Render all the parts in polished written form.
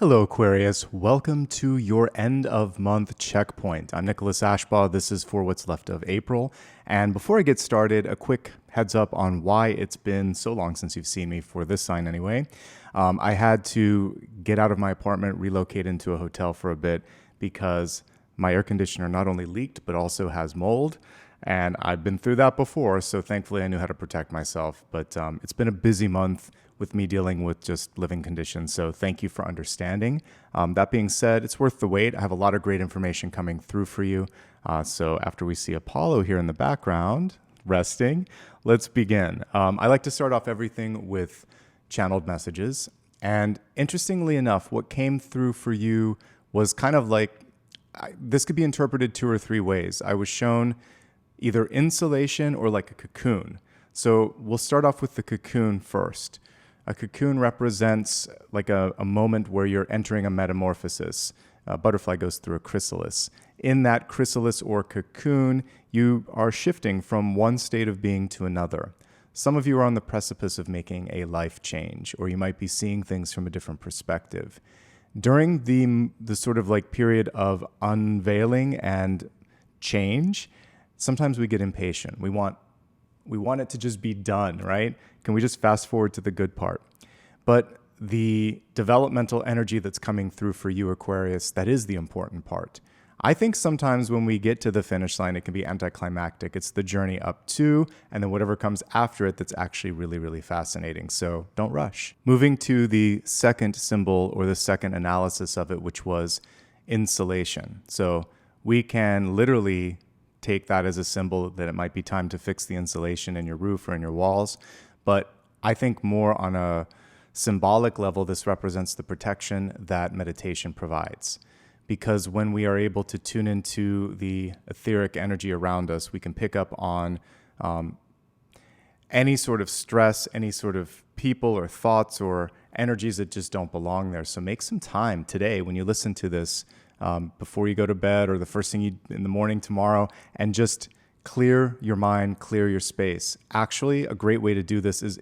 Hello, Aquarius. Welcome to your end of month checkpoint. I'm Nicholas Ashbaugh. This is for what's left of April. And before I get started, a quick heads up on why it's been so long since you've seen me for this sign anyway. I had to get out of my apartment, relocate into a hotel for a bit because my air conditioner not only leaked, but also has mold. And I've been through that before, so thankfully I knew how to protect myself. But it's been a busy month with me dealing with just living conditions, so thank you for understanding. That being said, it's worth the wait. I have a lot of great information coming through for you. So after we see Apollo here in the background, resting, let's begin. I like to start off everything with channeled messages. And interestingly enough, what came through for you was kind of like, this could be interpreted two or three ways. I was shown either insulation or like a cocoon. So we'll start off with the cocoon first. A cocoon represents like a moment where you're entering a metamorphosis. A butterfly goes through a chrysalis. In that chrysalis or cocoon, you are shifting from one state of being to another. Some of you are on the precipice of making a life change, or you might be seeing things from a different perspective. During the sort of like period of unveiling and change, sometimes we get impatient. We want it to just be done, right? Can we just fast forward to the good part? But the developmental energy that's coming through for you, Aquarius, that is the important part. I think sometimes when we get to the finish line, it can be anticlimactic. It's the journey up to, and then whatever comes after it that's actually really, really fascinating. So don't rush. Moving to the second symbol or the second analysis of it, which was insulation. So we can literally take that as a symbol that it might be time to fix the insulation in your roof or in your walls. But I think more on a symbolic level, this represents the protection that meditation provides. Because when we are able to tune into the etheric energy around us, we can pick up on any sort of stress, any sort of people or thoughts or energies that just don't belong there. So make some time today when you listen to this, before you go to bed or the first thing in the morning tomorrow, and just clear your mind, clear your space. Actually, a great way to do this is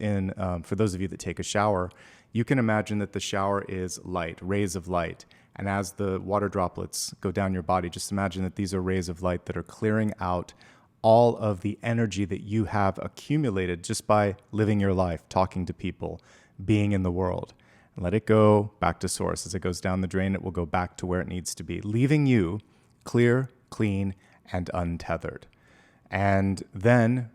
for those of you that take a shower, you can imagine that the shower is light, rays of light. And as the water droplets go down your body, just imagine that these are rays of light that are clearing out all of the energy that you have accumulated just by living your life, talking to people, being in the world. Let it go back to source. As it goes down the drain, it will go back to where it needs to be, leaving you clear, clean, and untethered. And then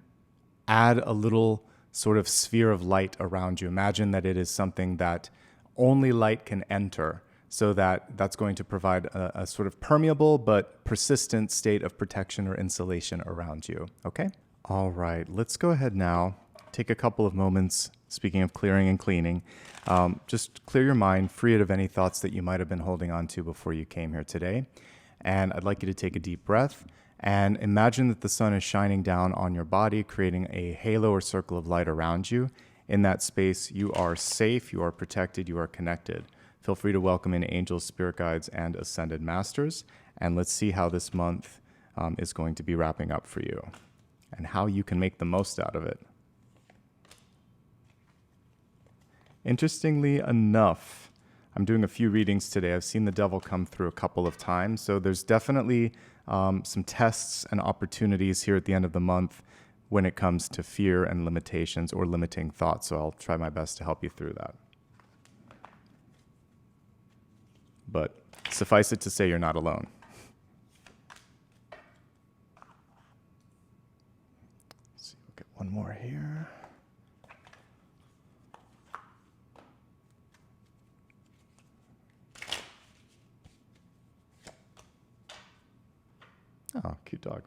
add a little sort of sphere of light around you. Imagine that it is something that only light can enter, so that's going to provide a sort of permeable but persistent state of protection or insulation around you. Okay? All right, let's go ahead now. Take a couple of moments, speaking of clearing and cleaning, just clear your mind, free it of any thoughts that you might have been holding on to before you came here today. And I'd like you to take a deep breath and imagine that the sun is shining down on your body, creating a halo or circle of light around you. In that space, you are safe, you are protected, you are connected. Feel free to welcome in angels, spirit guides, and ascended masters. And let's see how this month is going to be wrapping up for you and how you can make the most out of it. Interestingly enough, I'm doing a few readings today. I've seen the devil come through a couple of times. So there's definitely some tests and opportunities here at the end of the month when it comes to fear and limitations or limiting thoughts. So I'll try my best to help you through that. But suffice it to say, you're not alone. Let's see, we'll get one more here. Oh, cute dog.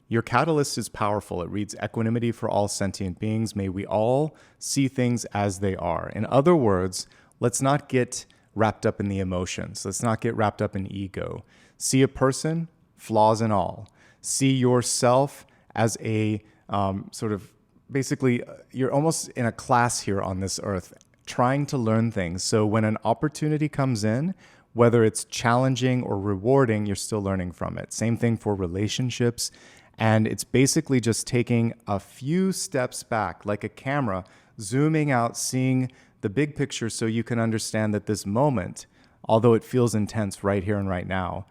Your catalyst is powerful. It reads equanimity for all sentient beings. May we all see things as they are. In other words, let's not get wrapped up in the emotions. Let's not get wrapped up in ego. See a person, flaws and all. See yourself as a sort of, basically, you're almost in a class here on this earth, trying to learn things. So when an opportunity comes in, Whether it's challenging or rewarding, you're still learning from it. Same thing for relationships. And it's basically just taking a few steps back, like a camera, zooming out, seeing the big picture so you can understand that this moment, although it feels intense right here and right now,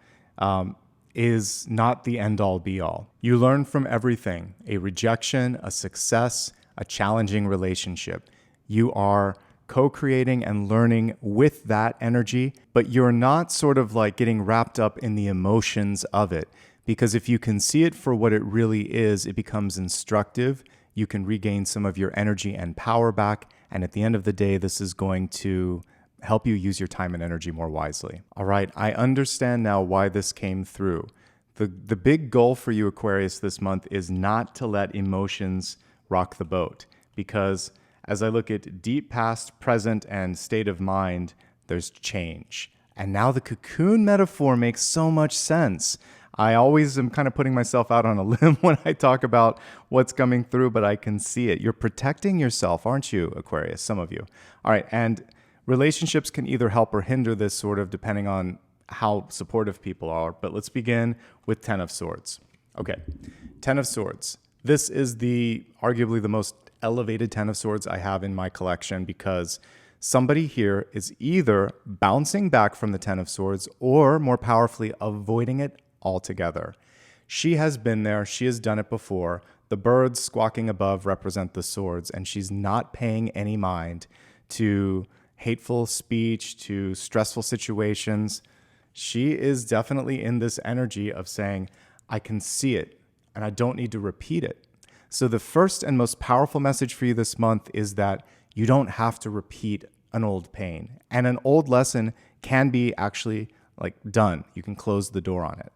is not the end-all be-all. You learn from everything: a rejection, a success, a challenging relationship. You are co-creating and learning with that energy, but you're not sort of like getting wrapped up in the emotions of it. Because if you can see it for what it really is, it becomes instructive. You can regain some of your energy and power back. And at the end of the day, this is going to help you use your time and energy more wisely. All right, I understand now why this came through. The big goal for you, Aquarius, this month is not to let emotions rock the boat. Because as I look at deep past, present, and state of mind, there's change. And now the cocoon metaphor makes so much sense. I always am kind of putting myself out on a limb when I talk about what's coming through, but I can see it. You're protecting yourself, aren't you, Aquarius? Some of you. All right, and relationships can either help or hinder this, sort of depending on how supportive people are. But let's begin with Ten of Swords. Okay, Ten of Swords. This is arguably the most elevated Ten of Swords I have in my collection, because somebody here is either bouncing back from the Ten of Swords or, more powerfully, avoiding it altogether. She has been there. She has done it before. The birds squawking above represent the swords, and she's not paying any mind to hateful speech, to stressful situations. She is definitely in this energy of saying, I can see it, and I don't need to repeat it. So the first and most powerful message for you this month is that you don't have to repeat an old pain. And an old lesson can be actually done. You can close the door on it.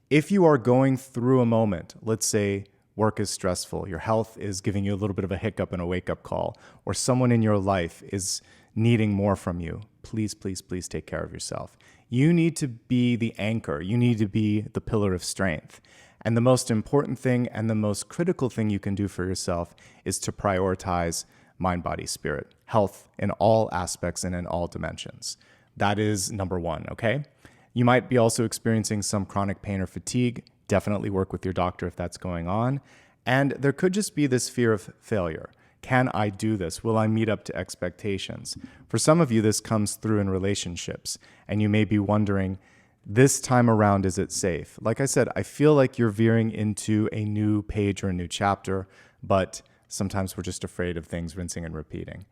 If you are going through a moment, let's say work is stressful, your health is giving you a little bit of a hiccup and a wake-up call, or someone in your life is needing more from you, please, please, please take care of yourself. You need to be the anchor. You need to be the pillar of strength. And the most important thing and the most critical thing you can do for yourself is to prioritize mind, body, spirit, health in all aspects and in all dimensions. That is number one, okay? You might be also experiencing some chronic pain or fatigue. Definitely work with your doctor if that's going on. And there could just be this fear of failure. Can I do this? Will I meet up to expectations? For some of you, this comes through in relationships, and you may be wondering, this time around, is it safe? Like I said, I feel like you're veering into a new page or a new chapter, but sometimes we're just afraid of things rinsing and repeating.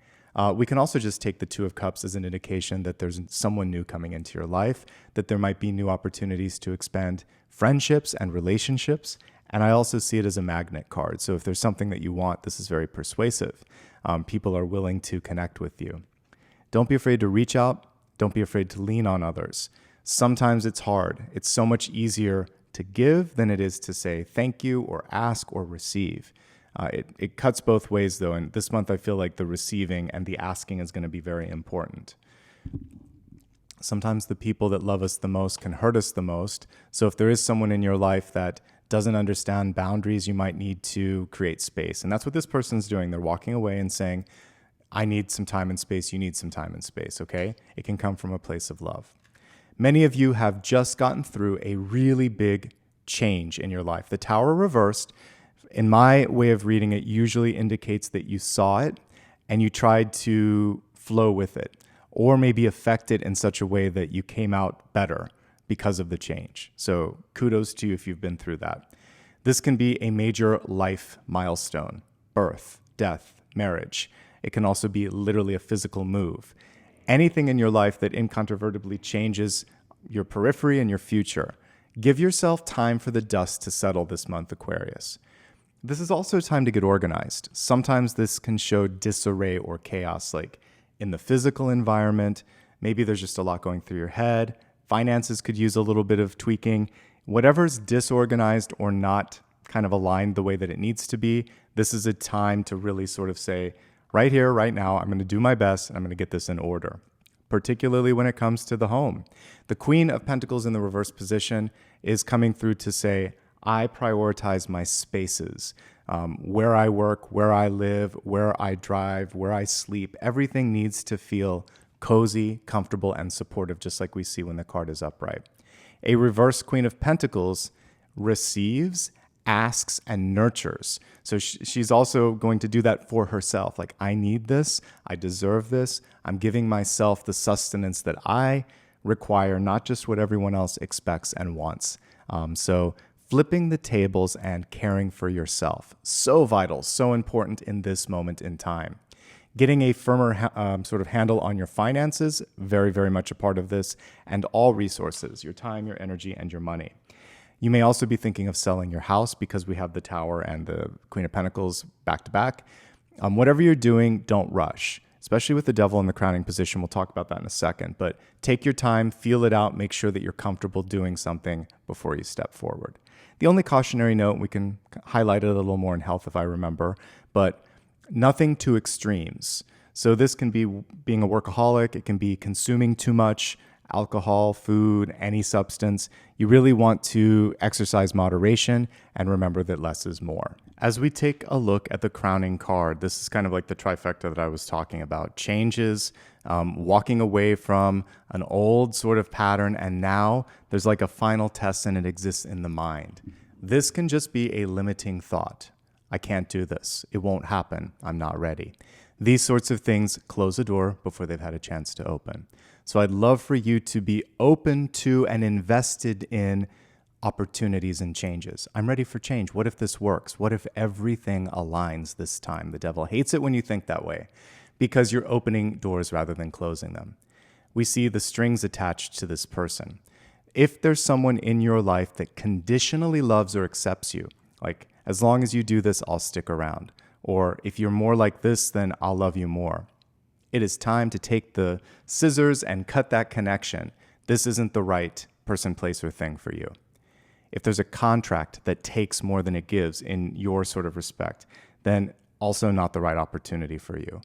We can also just take the Two of Cups as an indication that there's someone new coming into your life, that there might be new opportunities to expand friendships and relationships. And I also see it as a magnet card. So if there's something that you want, this is very persuasive. People are willing to connect with you. Don't be afraid to reach out. Don't be afraid to lean on others. Sometimes it's hard. It's so much easier to give than it is to say thank you or ask or receive. It cuts both ways, though, and this month I feel like the receiving and the asking is going to be very important. Sometimes the people that love us the most can hurt us the most, so if there is someone in your life that doesn't understand boundaries, you might need to create space, and that's what this person's doing. They're walking away and saying, I need some time and space, you need some time and space, okay? It can come from a place of love. Many of you have just gotten through a really big change in your life. The Tower reversed, in my way of reading it, usually indicates that you saw it and you tried to flow with it, or maybe affect it in such a way that you came out better because of the change. So kudos to you if you've been through that. This can be a major life milestone: birth, death, marriage. It can also be literally a physical move. Anything in your life that incontrovertibly changes your periphery and your future. Give yourself time for the dust to settle this month, Aquarius. This is also a time to get organized. Sometimes this can show disarray or chaos, like in the physical environment. Maybe there's just a lot going through your head. Finances could use a little bit of tweaking. Whatever's disorganized or not kind of aligned the way that it needs to be, this is a time to really sort of say, right here, right now, I'm going to do my best and I'm going to get this in order, particularly when it comes to the home. The Queen of Pentacles in the reverse position is coming through to say, I prioritize my spaces, where I work, where I live, where I drive, where I sleep. Everything needs to feel cozy, comfortable, and supportive, just like we see when the card is upright. A reverse Queen of Pentacles receives, asks, and nurtures. So she's also going to do that for herself. Like, I need this, I deserve this, I'm giving myself the sustenance that I require, not just what everyone else expects and wants. So flipping the tables and caring for yourself. So vital, so important in this moment in time. Getting a firmer sort of handle on your finances, very, very much a part of this, and all resources, your time, your energy, and your money. You may also be thinking of selling your house because we have the Tower and the Queen of Pentacles back to back. Whatever you're doing, don't rush, especially with the Devil in the crowning position. We'll talk about that in a second, but take your time, feel it out, make sure that you're comfortable doing something before you step forward. The only cautionary note, we can highlight it a little more in health if I remember, but nothing to extremes. So this can be being a workaholic, it can be consuming too much alcohol, food, any substance. You really want to exercise moderation and remember that less is more. As we take a look at the crowning card, this is kind of like the trifecta that I was talking about. Changes, walking away from an old sort of pattern, and now there's like a final test and it exists in the mind. This can just be a limiting thought. I can't do this. It won't happen. I'm not ready. These sorts of things close the door before they've had a chance to open. So I'd love for you to be open to and invested in opportunities and changes. I'm ready for change. What if this works? What if everything aligns this time? The devil hates it when you think that way because you're opening doors rather than closing them. We see the strings attached to this person. If there's someone in your life that conditionally loves or accepts you, like, as long as you do this, I'll stick around. Or if you're more like this, then I'll love you more. It is time to take the scissors and cut that connection. This isn't the right person, place, or thing for you. If there's a contract that takes more than it gives in your sort of respect, then also not the right opportunity for you.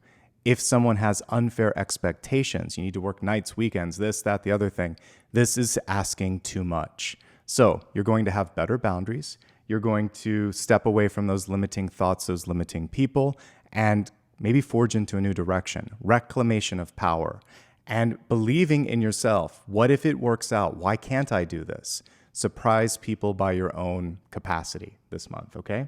If someone has unfair expectations, you need to work nights, weekends, this, that, the other thing, this is asking too much. So you're going to have better boundaries. You're going to step away from those limiting thoughts, those limiting people, and maybe forge into a new direction, reclamation of power, and believing in yourself. What if it works out? Why can't I do this? Surprise people by your own capacity this month, okay?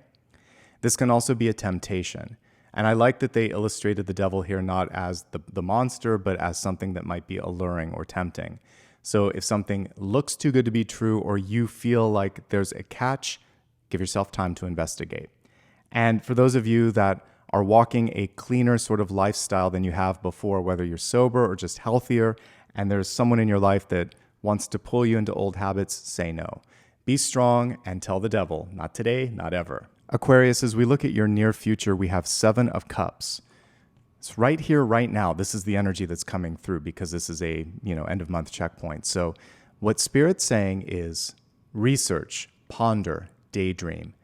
This can also be a temptation. And I like that they illustrated the devil here not as the monster, but as something that might be alluring or tempting. So if something looks too good to be true, or you feel like there's a catch, give yourself time to investigate. And for those of you that are walking a cleaner sort of lifestyle than you have before, whether you're sober or just healthier, and there's someone in your life that wants to pull you into old habits, say no. Be strong and tell the devil, not today, not ever. Aquarius, as we look at your near future, we have 7 of Cups. It's right here, right now. This is the energy that's coming through because this is a, end of month checkpoint. So what Spirit's saying is research, ponder, daydream.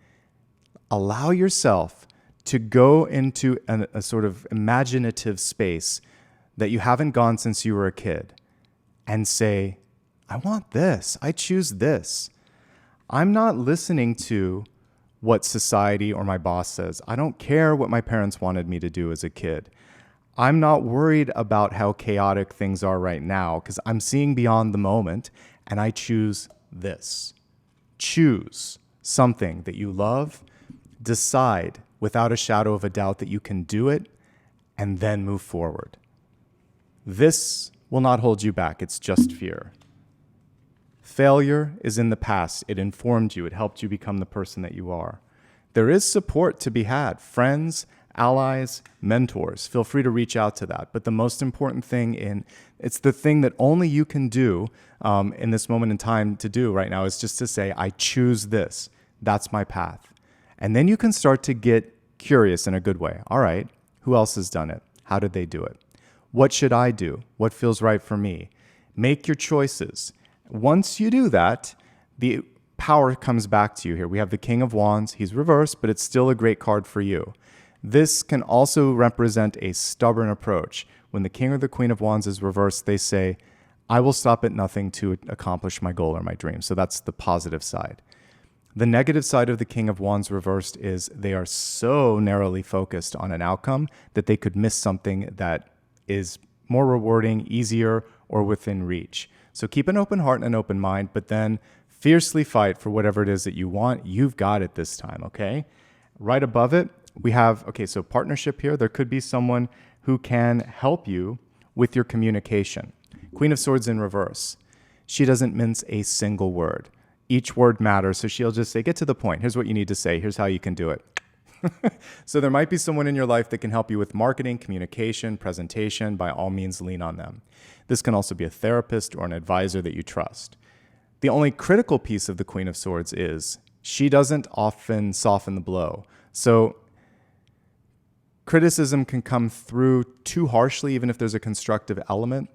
Allow yourself to go into a sort of imaginative space that you haven't gone since you were a kid and say, I want this. I choose this. I'm not listening to what society or my boss says. I don't care what my parents wanted me to do as a kid. I'm not worried about how chaotic things are right now because I'm seeing beyond the moment, and I choose this. Choose something that you love. Decide without a shadow of a doubt that you can do it, and then move forward. This will not hold you back. It's just fear. Failure is in the past. It informed you. It helped you become the person that you are. There is support to be had. Friends, allies, mentors. Feel free to reach out to that. But the most important thing, it's the thing that only you can do in this moment in time to do right now, is just to say, I choose this. That's my path. And then you can start to get curious in a good way. All right, who else has done it? How did they do it? What should I do? What feels right for me? Make your choices. Once you do that, the power comes back to you here. We have the King of Wands. He's reversed, but it's still a great card for you. This can also represent a stubborn approach. When the King or the Queen of Wands is reversed, they say, I will stop at nothing to accomplish my goal or my dream. So that's the positive side. The negative side of the King of Wands reversed is they are so narrowly focused on an outcome that they could miss something that is more rewarding, easier, or within reach. So keep an open heart and an open mind, but then fiercely fight for whatever it is that you want. You've got it this time, okay? Right above it, we have, okay, so partnership here. There could be someone who can help you with your communication. Queen of Swords in reverse. She doesn't mince a single word. Each word matters, so she'll just say, get to the point. Here's what you need to say. Here's how you can do it. So there might be someone in your life that can help you with marketing, communication, presentation. By all means, lean on them. This can also be a therapist or an advisor that you trust. The only critical piece of the Queen of Swords is she doesn't often soften the blow. So criticism can come through too harshly, even if there's a constructive element.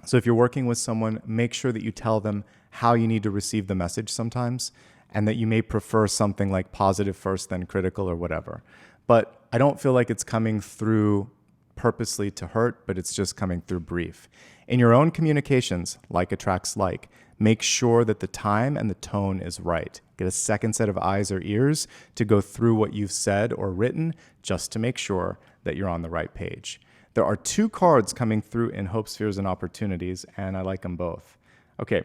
So if you're working with someone, make sure that you tell them how you need to receive the message sometimes, and that you may prefer something like positive first, then critical or whatever. But I don't feel like it's coming through purposely to hurt, but it's just coming through brief. In your own communications, like attracts like, make sure that the time and the tone is right. Get a second set of eyes or ears to go through what you've said or written, just to make sure that you're on the right page. There are 2 cards coming through in hopes, fears, and opportunities, and I like them both. Okay,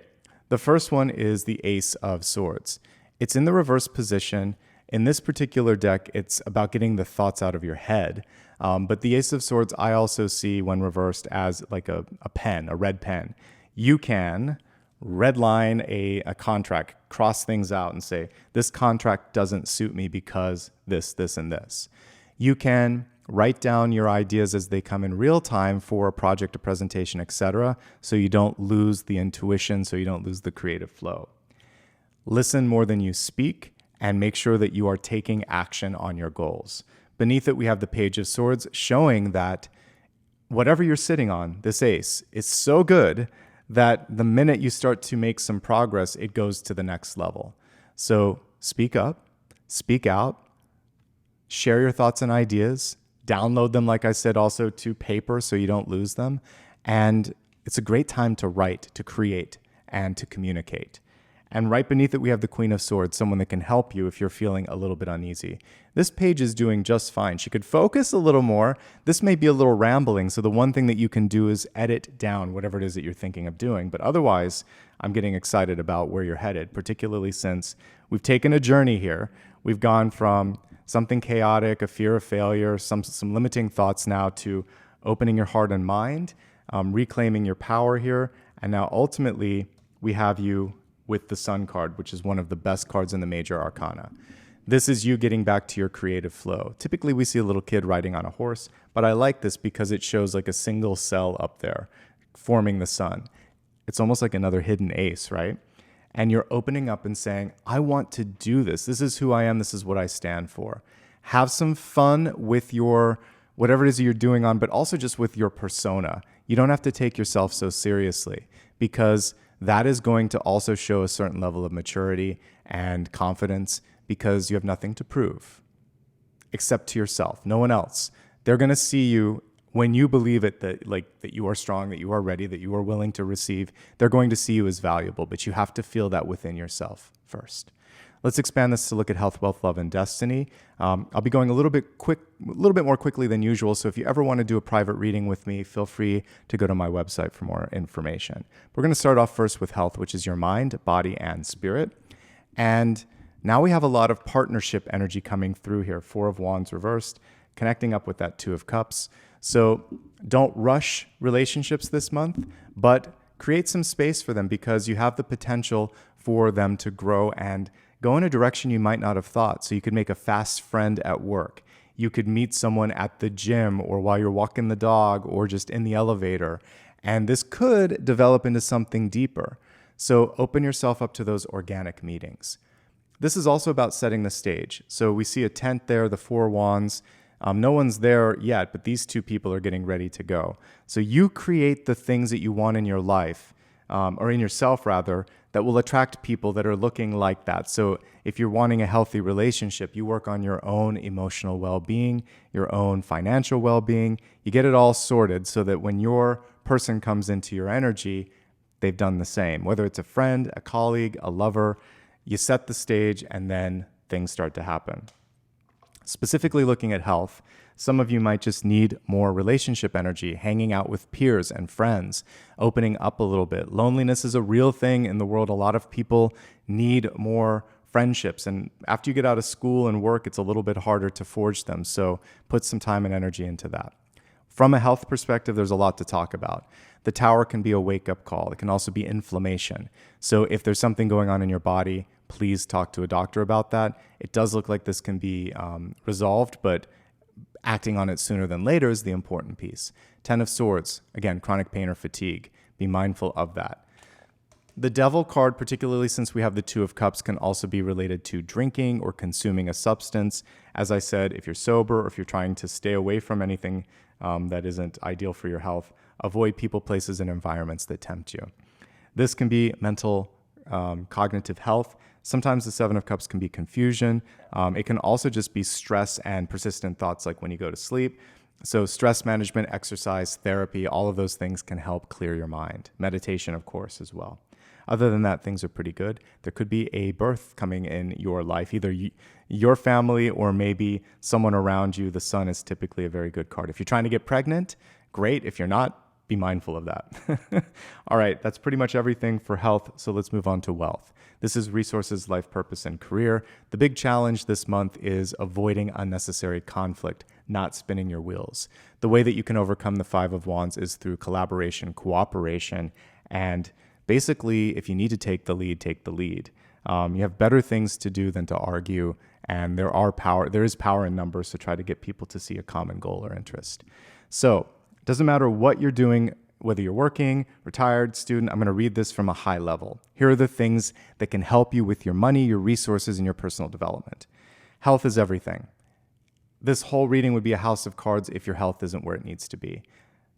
the first one is the Ace of Swords. It's in the reverse position. In this particular deck, it's about getting the thoughts out of your head. But the Ace of Swords, I also see when reversed as like a pen, a red pen. You can redline a contract, cross things out and say, this contract doesn't suit me because this, and this. You can write down your ideas as they come in real time for a project, a presentation, etc., so you don't lose the intuition, so you don't lose the creative flow. Listen more than you speak, and make sure that you are taking action on your goals. Beneath it, we have the Page of Swords, showing that whatever you're sitting on, this ace, is so good that the minute you start to make some progress, it goes to the next level. So speak up, speak out, share your thoughts and ideas, download them, like I said, also to paper so you don't lose them. And it's a great time to write, to create, and to communicate. And right beneath it, we have the Queen of Swords, someone that can help you if you're feeling a little bit uneasy. This page is doing just fine. She could focus a little more. This may be a little rambling, so the one thing that you can do is edit down whatever it is that you're thinking of doing. But otherwise, I'm getting excited about where you're headed, particularly since we've taken a journey here. We've gone from something chaotic, a fear of failure, some limiting thoughts now to opening your heart and mind, reclaiming your power here. And now ultimately, we have you with the Sun card, which is one of the best cards in the major arcana. This is you getting back to your creative flow. Typically, we see a little kid riding on a horse, but I like this because it shows like a single cell up there forming the sun. It's almost like another hidden ace, right? And you're opening up and saying, I want to do this. This is who I am. This is what I stand for. Have some fun with your whatever it is you're doing on, but also just with your persona. You don't have to take yourself so seriously, because that is going to also show a certain level of maturity and confidence, because you have nothing to prove except to yourself, no one else. They're going to see you when you believe it, that you are strong, that you are ready, that you are willing to receive. They're going to see you as valuable, but you have to feel that within yourself first. Let's expand this to look at health, wealth, love, and destiny. I'll be going a little bit more quickly than usual. So if you ever want to do a private reading with me, feel free to go to my website for more information. We're going to start off first with health, which is your mind, body, and spirit. And now we have a lot of partnership energy coming through here. 4 of Wands reversed, connecting up with that 2 of Cups. So don't rush relationships this month, but create some space for them, because you have the potential for them to grow and go in a direction you might not have thought. So you could make a fast friend at work. You could meet someone at the gym, or while you're walking the dog, or just in the elevator. And this could develop into something deeper. So open yourself up to those organic meetings. This is also about setting the stage. So we see a tent there, the 4 wands. No one's there yet, but these 2 people are getting ready to go. So you create the things that you want in your life, or in yourself rather, that will attract people that are looking like that. So if you're wanting a healthy relationship, you work on your own emotional well-being, your own financial well-being. You get it all sorted so that when your person comes into your energy, they've done the same. Whether it's a friend, a colleague, a lover, you set the stage, and then things start to happen. Specifically looking at health, some of you might just need more relationship energy, hanging out with peers and friends, opening up a little bit. Loneliness is a real thing in the world. A lot of people need more friendships. And after you get out of school and work, it's a little bit harder to forge them. So put some time and energy into that. From a health perspective, there's a lot to talk about. The tower can be a wake-up call. It can also be inflammation. So if there's something going on in your body, please talk to a doctor about that. It does look like this can be resolved, but acting on it sooner than later is the important piece. 10 of Swords, again, chronic pain or fatigue. Be mindful of that. The Devil card, particularly since we have the Two of Cups, can also be related to drinking or consuming a substance. As I said, if you're sober or if you're trying to stay away from anything that isn't ideal for your health, avoid people, places, and environments that tempt you. This can be mental, cognitive health. Sometimes the Seven of Cups can be confusion. It can also just be stress and persistent thoughts like when you go to sleep. So stress management, exercise, therapy, all of those things can help clear your mind. Meditation, of course, as well. Other than that, things are pretty good. There could be a birth coming in your life, either your family or maybe someone around you. The Sun is typically a very good card. If you're trying to get pregnant, great. If you're not, be mindful of that. All right, that's pretty much everything for health. So let's move on to wealth. This is resources, life purpose, and career. The big challenge this month is avoiding unnecessary conflict, not spinning your wheels. The way that you can overcome the Five of Wands is through collaboration, cooperation, and basically, if you need to take the lead, take the lead. You have better things to do than to argue, and there is power in numbers to try to get people to see a common goal or interest. So it doesn't matter what you're doing, whether you're working, retired, student. I'm going to read this from a high level. Here are the things that can help you with your money, your resources, and your personal development. Health is everything. This whole reading would be a house of cards if your health isn't where it needs to be.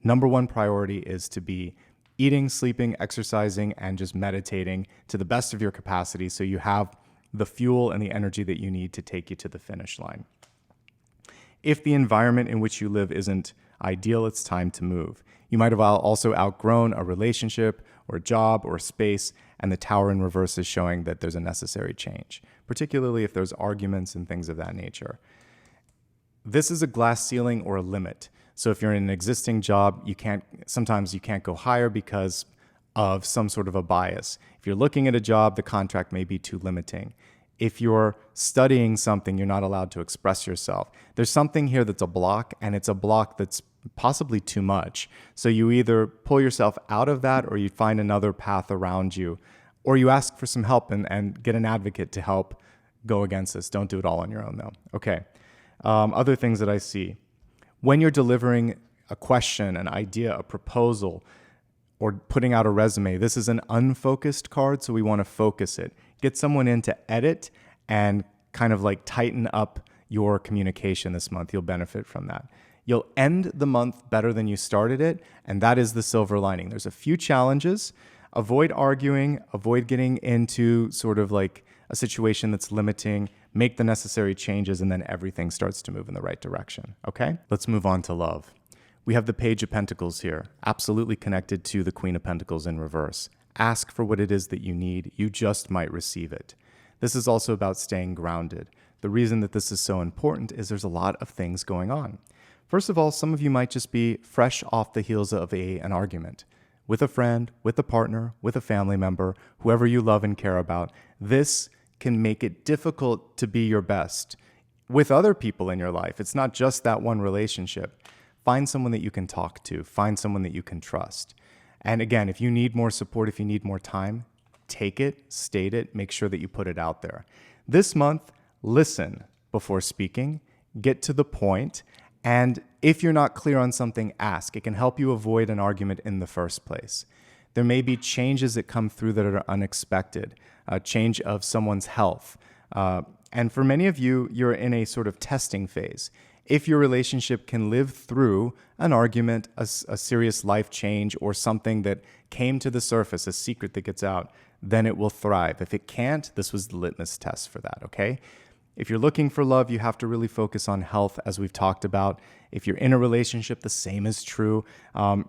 Number one priority is to be eating, sleeping, exercising, and just meditating to the best of your capacity so you have the fuel and the energy that you need to take you to the finish line. If the environment in which you live isn't ideal, it's time to move. You might have also outgrown a relationship or a job or a space, and the Tower in reverse is showing that there's a necessary change, particularly if there's arguments and things of that nature. This is a glass ceiling or a limit. So if you're in an existing job, sometimes you can't go higher because of some sort of a bias. If you're looking at a job, the contract may be too limiting. If you're studying something, you're not allowed to express yourself. There's something here that's a block, and it's a block that's possibly too much. So you either pull yourself out of that, or you find another path around you, or you ask for some help and get an advocate to help go against this. Don't do it all on your own, though. Okay. Other things that I see. When you're delivering a question, an idea, a proposal, or putting out a resume, this is an unfocused card, so we want to focus it. Get someone in to edit and kind of like tighten up your communication this month. You'll benefit from that. You'll end the month better than you started it, and that is the silver lining. There's a few challenges. Avoid arguing, avoid getting into sort of like a situation that's limiting, make the necessary changes, and then everything starts to move in the right direction, okay? Let's move on to love. We have the Page of Pentacles here, absolutely connected to the Queen of Pentacles in reverse. Ask for what it is that you need. You just might receive it. This is also about staying grounded. The reason that this is so important is there's a lot of things going on. First of all, some of you might just be fresh off the heels of an argument with a friend, with a partner, with a family member, whoever you love and care about. This can make it difficult to be your best with other people in your life. It's not just that one relationship. Find someone that you can talk to. Find someone that you can trust. And again, if you need more support, if you need more time, take it, state it, make sure that you put it out there. This month, listen before speaking, get to the point, and if you're not clear on something, ask. It can help you avoid an argument in the first place. There may be changes that come through that are unexpected, a change of someone's health. And for many of you, you're in a sort of testing phase. If your relationship can live through an argument, a serious life change, or something that came to the surface, a secret that gets out, then it will thrive. If it can't, this was the litmus test for that, okay? If you're looking for love, you have to really focus on health, as we've talked about. If you're in a relationship, the same is true.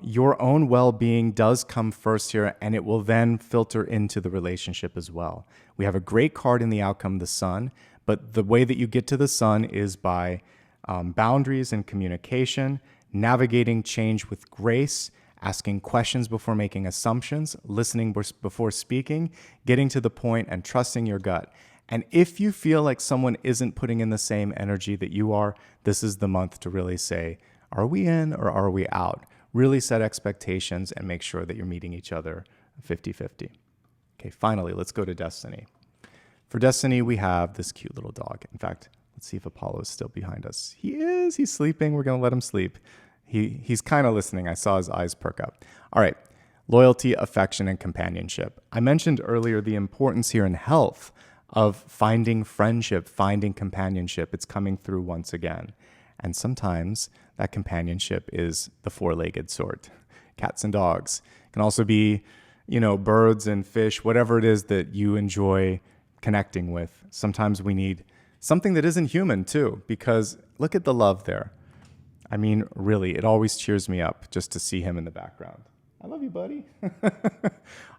Your own well-being does come first here, and it will then filter into the relationship as well. We have a great card in the outcome, the Sun, But the way that you get to the sun is by boundaries and communication, navigating change with grace, asking questions before making assumptions, listening before speaking, getting to the point, and trusting your gut. And if you feel like someone isn't putting in the same energy that you are, this is the month to really say, are we in or are we out? Really set expectations and make sure that you're meeting each other 50-50. Okay, finally, let's go to Destiny. For Destiny, we have this cute little dog. In fact, let's see if Apollo is still behind us. He is. He's sleeping. We're going to let him sleep. He's kind of listening. I saw his eyes perk up. All right. Loyalty, affection, and companionship. I mentioned earlier the importance here in health of finding friendship, finding companionship. It's coming through once again. And sometimes that companionship is the four-legged sort. Cats and dogs. It can also be, birds and fish, whatever it is that you enjoy connecting with. Sometimes we need something that isn't human too, because look at the love there. I mean, really, it always cheers me up just to see him in the background. I love you, buddy.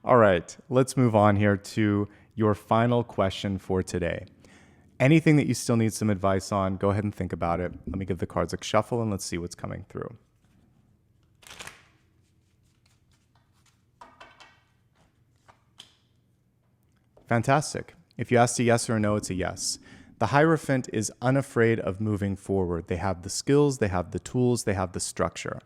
All right, let's move on here to your final question for today. Anything that you still need some advice on, go ahead and think about it. Let me give the cards a shuffle and let's see what's coming through. Fantastic. If you asked a yes or a no, it's a yes. The Hierophant is unafraid of moving forward. They have the skills, they have the tools, they have the structure.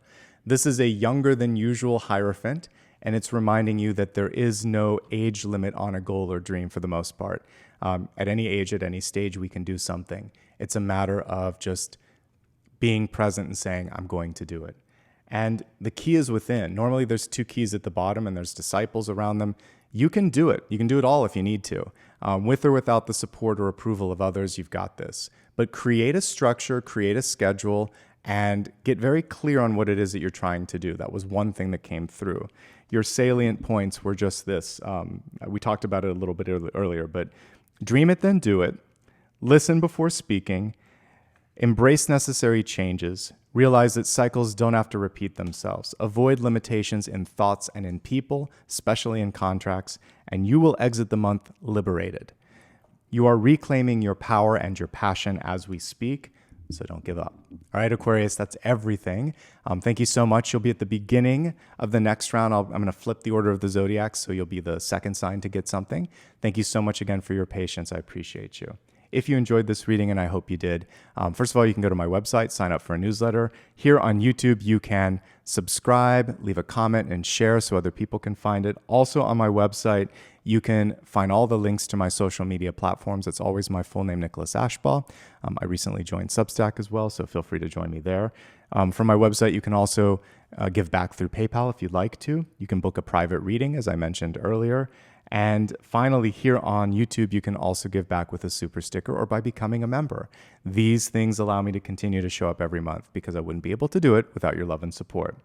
This is a younger than usual Hierophant, and it's reminding you that there is no age limit on a goal or dream for the most part. At any age, at any stage, we can do something. It's a matter of just being present and saying, I'm going to do it. And the key is within. Normally there's two keys at the bottom and there's disciples around them. You can do it. You can do it all if you need to. With or without the support or approval of others, you've got this. But create a structure, create a schedule, and get very clear on what it is that you're trying to do. That was one thing that came through. Your salient points were just this. We talked about it a little bit earlier, but dream it, then do it. Listen before speaking. Embrace necessary changes. Realize that cycles don't have to repeat themselves. Avoid limitations in thoughts and in people, especially in contracts, and you will exit the month liberated. You are reclaiming your power and your passion as we speak, so don't give up. All right, Aquarius, that's everything. Thank you so much. You'll be at the beginning of the next round. I'm going to flip the order of the zodiac, so you'll be the second sign to get something. Thank you so much again for your patience. I appreciate you. If you enjoyed this reading, and I hope you did, first of all, you can go to my website, sign up for a newsletter. Here on YouTube, you can subscribe, leave a comment, and share so other people can find it. Also on my website, you can find all the links to my social media platforms. It's always my full name, Nicholas Ashbaugh. I recently joined Substack as well, so feel free to join me there. From my website, you can also give back through PayPal if you'd like to. You can book a private reading, as I mentioned earlier. And finally, here on YouTube, you can also give back with a super sticker or by becoming a member. These things allow me to continue to show up every month because I wouldn't be able to do it without your love and support.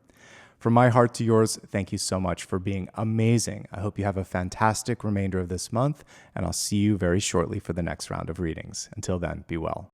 From my heart to yours, thank you so much for being amazing. I hope you have a fantastic remainder of this month, and I'll see you very shortly for the next round of readings. Until then, be well.